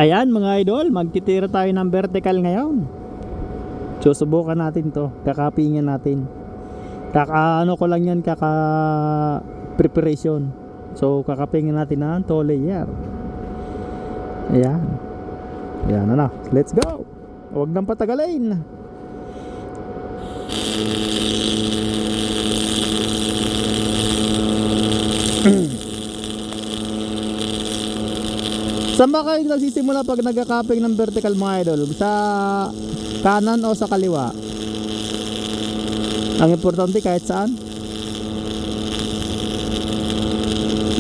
Ayan mga idol, magtitira tayo ng vertical ngayon. Susubukan natin to, kakapingin natin. Ano ko lang yan, preparation. So kakapingin natin ng 2 layer. Ayan. Ayan na, let's go. Huwag nang patagalin. Saan ba kayo nagsisimula pag nagka-cupping ng vertical mga idol? Sa kanan o sa kaliwa? Ang importante kahit saan.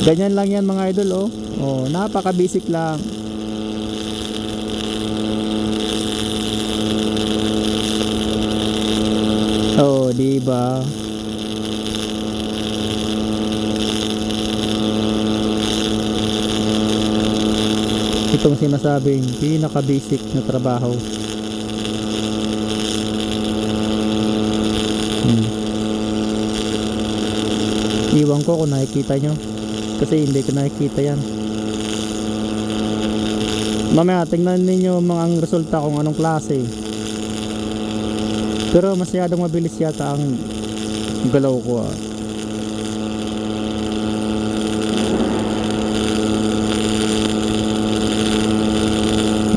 Ganyan lang yan mga idol, oh. Napaka basic lang. Oh, diba? Itong sinasabing pinaka-basic na trabaho. Iwan ko kung nakikita nyo, kasi hindi ko nakikita yan. Mamaya tingnan ninyo ang resulta kung anong klase. Pero masyadong mabilis yata ang galaw ko,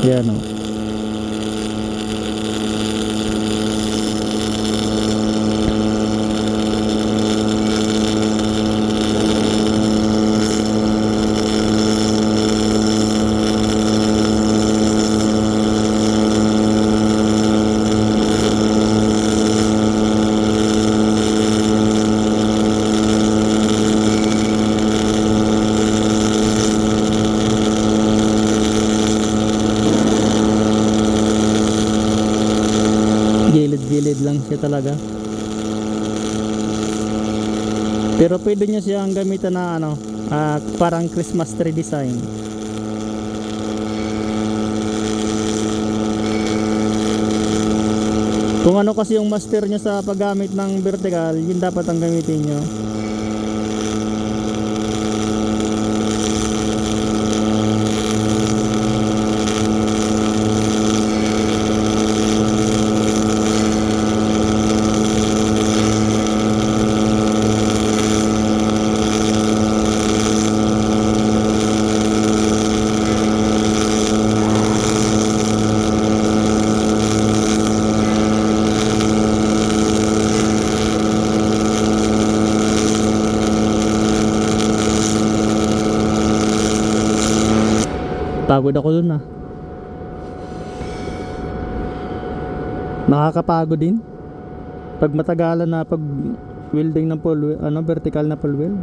Yan, gilid lang siya talaga. Pero pwede nyo siyang gamitan na parang Christmas tree design. Kung ano kasi yung master nyo sa paggamit ng vertical, yun dapat ang gamitin nyo. Pagod ako dun, nakakapagod din pag matagalan na pag welding ng vertical na full weld.